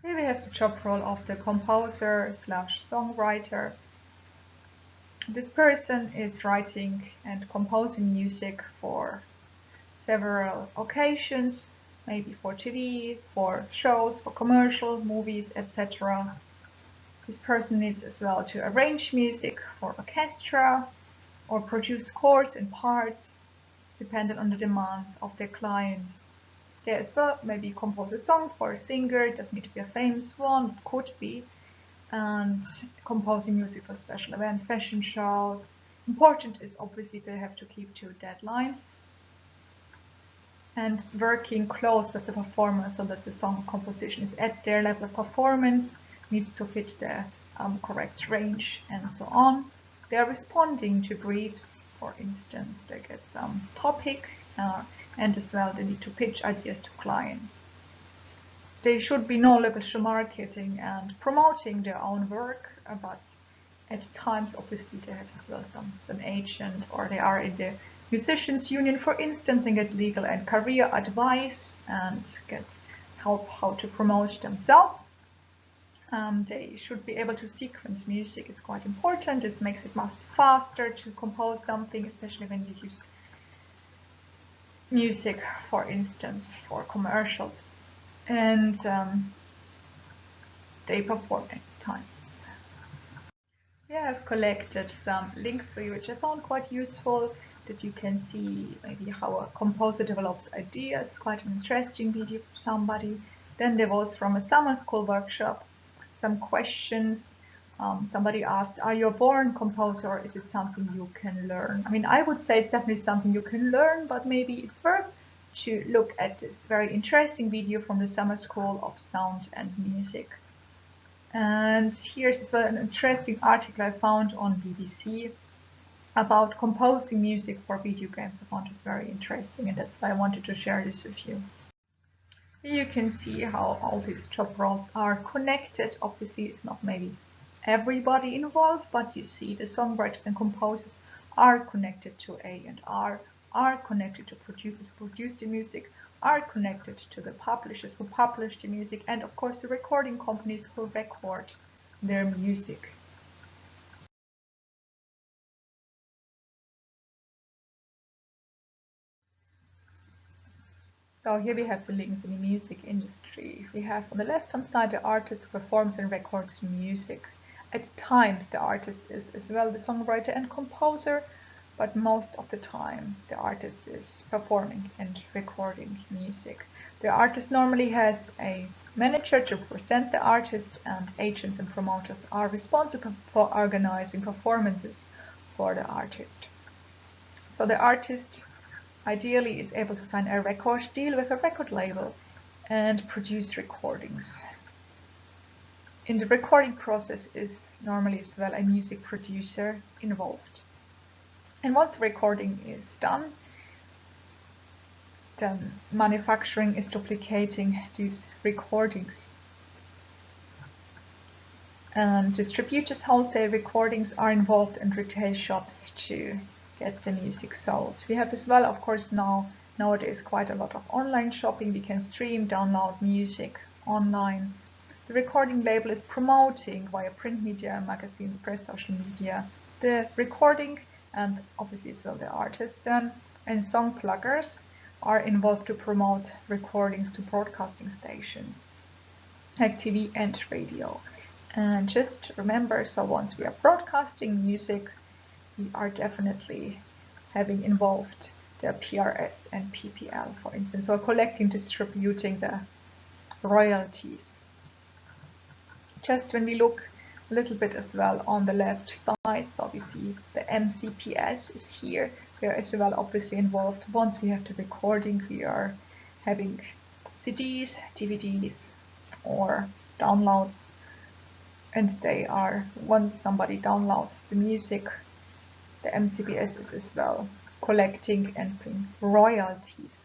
Here we have the job role of the composer slash songwriter. This person is writing and composing music for several occasions, maybe for TV, for shows, for commercial, movies, etc. This person needs as well to arrange music for orchestra or produce scores and parts dependent on the demands of their clients. They as well maybe compose a song for a singer, it doesn't need to be a famous one, it could be, and composing music for special events, fashion shows. Important is obviously they have to keep to deadlines and working close with the performer so that the song composition is at their level of performance, needs to fit the correct range and so on. They are responding to briefs, for instance, they get some topic and as well they need to pitch ideas to clients. They should be knowledgeable to marketing and promoting their own work, but at times obviously they have as well some agent, or they are in the musicians union, for instance, and get legal and career advice and get help how to promote themselves. They should be able to sequence music. It's quite important. It makes it much faster to compose something, especially when you use music, for instance, for commercials. And they perform at times. We have collected some links for you, which I found quite useful, that you can see maybe how a composer develops ideas, quite an interesting video for somebody. Then there was from a summer school workshop some questions. Somebody asked, are you a born composer or is it something you can learn? I mean, I would say it's definitely something you can learn, but maybe it's worth to look at this very interesting video from the Summer School of Sound and Music. And here's as well an interesting article I found on BBC about composing music for video games. I found this very interesting, and that's why I wanted to share this with you. Here you can see how all these job roles are connected. Obviously, it's not maybe everybody involved, but you see the songwriters and composers are connected to A&R, are connected to producers who produce the music, are connected to the publishers who publish the music, and of course the recording companies who record their music. So here we have the links in the music industry. We have on the left-hand side the artist who performs and records music. At times the artist is as well the songwriter and composer, but most of the time the artist is performing and recording music. The artist normally has a manager to represent the artist, and agents and promoters are responsible for organizing performances for the artist. So the artist ideally is able to sign a record deal with a record label and produce recordings. In the recording process is normally as well a music producer involved. And once the recording is done, then manufacturing is duplicating these recordings. And distributors, wholesale recordings are involved in retail shops to get the music sold. We have as well, of course, nowadays quite a lot of online shopping. We can stream, download music online. The recording label is promoting via print media, magazines, press, social media, the recording, and obviously as well the artist then. And song pluggers are involved to promote recordings to broadcasting stations like TV and radio. And just remember, so once we are broadcasting music, we are definitely having involved the PRS and PPL, for instance, or collecting, distributing the royalties. Just when we look a little bit as well on the left side, so we see the MCPS is here. We are as well obviously involved. Once we have the recording, we are having CDs, DVDs, or downloads, and they are, once somebody downloads the music, the MCPS is as well collecting and paying royalties.